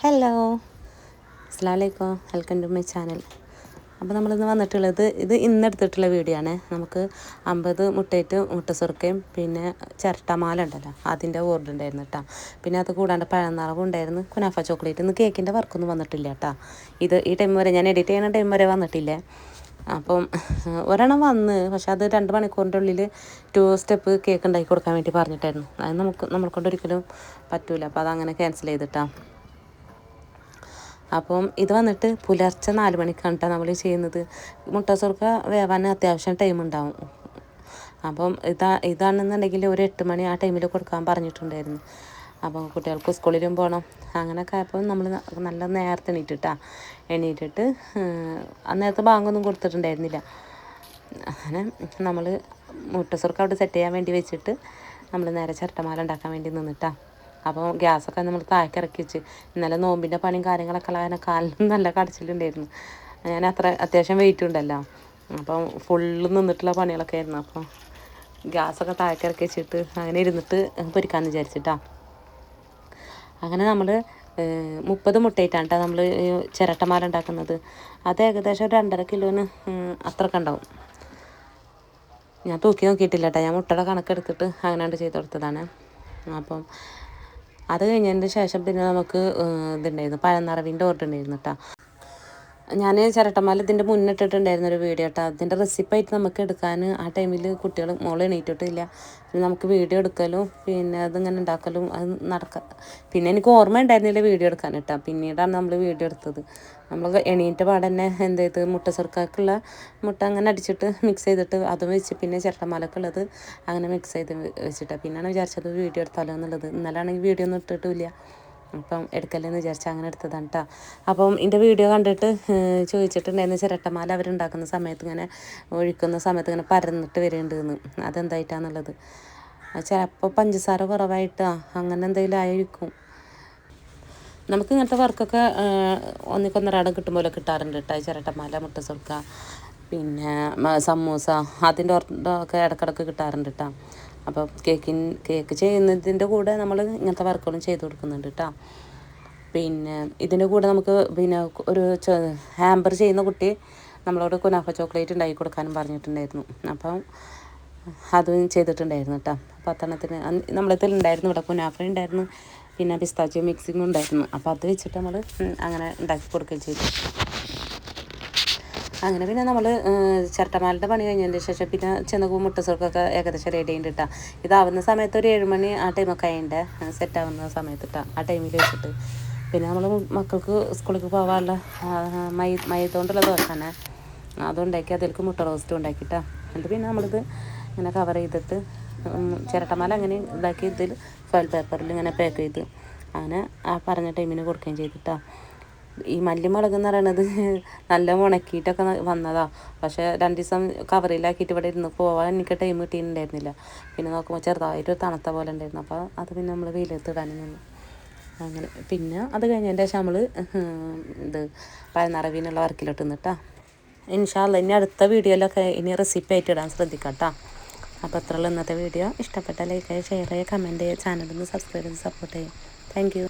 Hello, അസ്സലാമു അലൈക്കും, welcome to my channel. അപ്പോൾ നമ്മളിന്ന് വന്നിട്ടുള്ളത് ഇന്നെടുത്തിട്ടുള്ള വീഡിയോ ആണ്. നമുക്ക് 50 മുട്ടയിട്ട് മുട്ടസുറുക്കയും പിന്നെ ചിരട്ടമാല ഉണ്ടല്ലോ അതിൻ്റെ ഓർഡർ ഉണ്ടായിരുന്നു കേട്ടോ. പിന്നെ അത് കൂടാണ്ട് പഴനിറവും ഉണ്ടായിരുന്നു, കുനാഫ ചോക്ലേറ്റ്. ഇന്ന് കേക്കിൻ്റെ വർക്കൊന്നും വന്നിട്ടില്ല കേട്ടോ. ഈ ടൈം വരെ ഞാൻ എഡിറ്റ് ചെയ്യുന്ന ടൈം വരെ വന്നിട്ടില്ല. അപ്പം ഒരെണ്ണം വന്ന്, പക്ഷെ അത് 2 മണിക്കൂറിൻ്റെ ഉള്ളിൽ 2 സ്റ്റെപ്പ് കേക്ക് ഉണ്ടാക്കി കൊടുക്കാൻ വേണ്ടി പറഞ്ഞിട്ടായിരുന്നു. അത് നമ്മളെ കൊണ്ട് ഒരിക്കലും പറ്റൂല. അപ്പോൾ അതങ്ങനെ ക്യാൻസൽ ചെയ്തിട്ടാണ്. അപ്പം ഇത് വന്നിട്ട് പുലർച്ചെ 4 മണിക്കാണ് കേട്ടോ നമ്മൾ ചെയ്യുന്നത്. മുട്ടസുറുക്ക വേവാൻ അത്യാവശ്യം ടൈം ഉണ്ടാവും. അപ്പം ഇതാണെന്നുണ്ടെങ്കിൽ ഒരു 8 മണി ആ ടൈമിൽ കൊടുക്കാൻ പറഞ്ഞിട്ടുണ്ടായിരുന്നു. അപ്പം കുട്ടികൾക്ക് സ്കൂളിലും പോകണം. അങ്ങനെയൊക്കെ ആയപ്പോൾ നമ്മൾ നല്ല നേരത്തെ എണീറ്റിട്ട് അന്നേരത്തെ ബാങ്കൊന്നും കൊടുത്തിട്ടുണ്ടായിരുന്നില്ല. അങ്ങനെ നമ്മൾ മുട്ടസുറുക്ക അവിടെ സെറ്റ് ചെയ്യാൻ വേണ്ടി വെച്ചിട്ട് നമ്മൾ നേരെ ചിരട്ടമാല ഉണ്ടാക്കാൻ വേണ്ടി നിന്നിട്ടാണ്. അപ്പോൾ ഗ്യാസൊക്കെ നമ്മൾ താഴേക്ക് ഇറക്കി വെച്ച്. ഇന്നലെ നോമ്പിൻ്റെ പണിയും കാര്യങ്ങളൊക്കെ ഉള്ള കാലിനും നല്ല കടച്ചിലുണ്ടായിരുന്നു. ഞാൻ അത്യാവശ്യം വെയിറ്റ് ഉണ്ടല്ലോ, അപ്പം ഫുള്ള് നിന്നിട്ടുള്ള പണികളൊക്കെ ആയിരുന്നു. അപ്പോൾ ഗ്യാസൊക്കെ താഴേക്ക് ഇറക്കി വെച്ചിട്ട് അങ്ങനെ ഇരുന്നിട്ട് പൊരിക്കാമെന്ന് വിചാരിച്ചിട്ടാണ്. അങ്ങനെ നമ്മൾ 30 മുട്ടയിട്ടാണ് കേട്ടോ നമ്മൾ ചിരട്ടമാല ഉണ്ടാക്കുന്നത്. അത് ഏകദേശം ഒരു 2.5 കിലോന് അത്രയൊക്കെ ഉണ്ടാവും. ഞാൻ തൂക്കി നോക്കിയിട്ടില്ല കേട്ടോ, ഞാൻ മുട്ടയുടെ കണക്കെടുത്തിട്ട് അങ്ങനെയാണ്ട് ചെയ്ത് കൊടുത്തതാണ്. അപ്പം അത് കഴിഞ്ഞതിന് ശേഷം പിന്നെ നമുക്ക് ഇതുണ്ടായിരുന്നു, പഴനിറവിൻ്റെ ഓർഡർ ഉണ്ടായിരുന്നു കേട്ടോ. ഞാൻ ചിരട്ടമാല ഇതിൻ്റെ മുന്നിട്ടിട്ടുണ്ടായിരുന്നൊരു വീഡിയോ കേട്ടോ. അതിൻ്റെ റെസിപ്പായിട്ട് നമുക്ക് എടുക്കാൻ ആ ടൈമിൽ കുട്ടികൾ മോളെ എണീറ്റിട്ടില്ല. നമുക്ക് വീഡിയോ എടുക്കലും പിന്നെ അതിങ്ങനെ ഉണ്ടാക്കലും അത് പിന്നെ എനിക്ക് ഓർമ്മ ഉണ്ടായിരുന്നില്ല വീഡിയോ എടുക്കാൻ കേട്ടോ. പിന്നീടാണ് നമ്മൾ വീഡിയോ എടുത്തത്. നമ്മൾ എണീറ്റ പാടെ തന്നെ എന്ത് ചെയ്ത് മുട്ടസുറുക്കാക്കുള്ള മുട്ട അങ്ങനെ അടിച്ചിട്ട് മിക്സ് ചെയ്തിട്ട് അതും വെച്ച് പിന്നെ ചിരട്ടമാലക്കുള്ളത് അങ്ങനെ മിക്സ് ചെയ്ത് വെച്ചിട്ടാണ്. പിന്നെയാണ് വിചാരിച്ചത് വീഡിയോ എടുത്താലോ എന്നുള്ളത്. ഇന്നലാണെങ്കിൽ വീഡിയോ ഒന്നും ഇട്ടിട്ടില്ല. അപ്പം എടുക്കല്ലെന്ന് വിചാരിച്ചാൽ അങ്ങനെ എടുത്തതാണ് കേട്ടോ. അപ്പം എൻ്റെ വീഡിയോ കണ്ടിട്ട് ചോദിച്ചിട്ടുണ്ടായിരുന്നു, ചിരട്ടമാല അവരുണ്ടാക്കുന്ന സമയത്ത് ഇങ്ങനെ ഒഴിക്കുന്ന സമയത്ത് ഇങ്ങനെ പരന്നിട്ട് വരുന്നുണ്ടെന്ന്. അതെന്തായിട്ടാന്നുള്ളത് ചിലപ്പോൾ പഞ്ചസാര കുറവായിട്ടോ അങ്ങനെ എന്തെങ്കിലും ആയിരിക്കും. നമുക്ക് ഇങ്ങനത്തെ വർക്കൊക്കെ ഒന്നിക്കൊന്നരാടം കിട്ടുമ്പോൾ കിട്ടാറുണ്ട് കേട്ടോ. ചിരട്ടമാല, മുട്ടസുറുക്ക, പിന്നെ സമൂസ അതിൻ്റെ ഒക്കെ ഇടക്കിടക്ക് കിട്ടാറുണ്ട് കേട്ടോ. അപ്പോൾ കേക്ക് ചെയ്യുന്നതിൻ്റെ കൂടെ നമ്മൾ ഇങ്ങനത്തെ വർക്കുകളും ചെയ്ത് കൊടുക്കുന്നുണ്ട് കേട്ടോ. പിന്നെ ഇതിൻ്റെ കൂടെ നമുക്ക് പിന്നെ ഒരു ഹാമ്പർ ചെയ്യുന്ന കുട്ടി നമ്മളോട് കുനാഫ ചോക്ലേറ്റ് ഉണ്ടാക്കി കൊടുക്കാനും പറഞ്ഞിട്ടുണ്ടായിരുന്നു. അപ്പം അതും ചെയ്തിട്ടുണ്ടായിരുന്നു കേട്ടോ. 10 നമ്മളതിൽ ഉണ്ടായിരുന്നു. ഇവിടെ കുനാഫ ഉണ്ടായിരുന്നു, പിന്നെ പിസ്താച്ചിയോ മിക്സിങ്ങും ഉണ്ടായിരുന്നു. അപ്പോൾ അത് വെച്ചിട്ട് നമ്മൾ അങ്ങനെ ഉണ്ടാക്കി കൊടുക്കുകയും ചെയ്തു. അങ്ങനെ പിന്നെ നമ്മൾ ചിരട്ടമാലിൻ്റെ പണി കഴിഞ്ഞതിന് ശേഷം പിന്നെ ചെന്നപ്പോൾ മുട്ടസുറുക്കൊക്കെ ഏകദേശം റെഡി ആയിട്ട് ഇട്ടാൽ ഇതാവുന്ന സമയത്ത് ഒരു 7 മണി ആ ടൈമൊക്കെ അതിൻ്റെ സെറ്റാവുന്ന സമയത്ത് ഇട്ടാൽ ആ ടൈമിൽ വെച്ചിട്ട് പിന്നെ നമ്മൾ മക്കൾക്ക് സ്കൂളിലേക്ക് പോകാനുള്ള മൈദ ദോശ തന്നെ അതുണ്ടാക്കി അതിലേക്ക് മുട്ട റോസ്റ്റും ഉണ്ടാക്കിയിട്ടാണ്. എന്നിട്ട് പിന്നെ നമ്മളിത് ഇങ്ങനെ കവർ ചെയ്തിട്ട് ചിരട്ടമാല അങ്ങനെ ഇതാക്കി ഇതിൽ ഫോയിൽ പേപ്പറിൽ ഇങ്ങനെ പാക്ക് ചെയ്ത് അങ്ങനെ ആ പറഞ്ഞ ടൈമിന് കൊടുക്കുകയും ചെയ്തിട്ടാണ്. ഈ മല്ലിമുളക് എന്ന് പറയണത് നല്ല ഉണക്കിയിട്ടൊക്കെ വന്നതാണ്. പക്ഷേ 2 ദിവസം കവറിലാക്കിയിട്ട് ഇവിടെ ഇരുന്ന് പോകാൻ എനിക്ക് ടൈം കിട്ടിയിട്ടുണ്ടായിരുന്നില്ല. പിന്നെ നോക്കുമ്പോൾ ചെറുതായിട്ട് തണുത്ത പോലെ ഉണ്ടായിരുന്നു. അപ്പോൾ അത് പിന്നെ നമ്മൾ വെയിലത്തിടാനും നിന്നു. അങ്ങനെ പിന്നെ അത് കഴിഞ്ഞതിൻ്റെ ശേഷം നമ്മൾ ഇത് പഴനിറവിനുള്ള വർക്കിലോട്ട് നിന്നിട്ടാ. ഇൻഷാ അല്ലാഹ് ഇനി അടുത്ത വീഡിയോയിലൊക്കെ ഇനി റെസിപ്പി ആയിട്ട് ഇടാൻ ശ്രദ്ധിക്കാം കേട്ടോ. അപ്പോൾ അത്രയുള്ള ഇന്നത്തെ വീഡിയോ. ഇഷ്ടപ്പെട്ട ലൈക്ക് ചെയ്യുക, ഷെയർ ചെയ്യുക, കമൻറ്റ് ചെയ്യുക, ചാനലൊന്ന് സബ്സ്ക്രൈബ് ചെയ്ത് സപ്പോർട്ട് ചെയ്യുക. Thank you.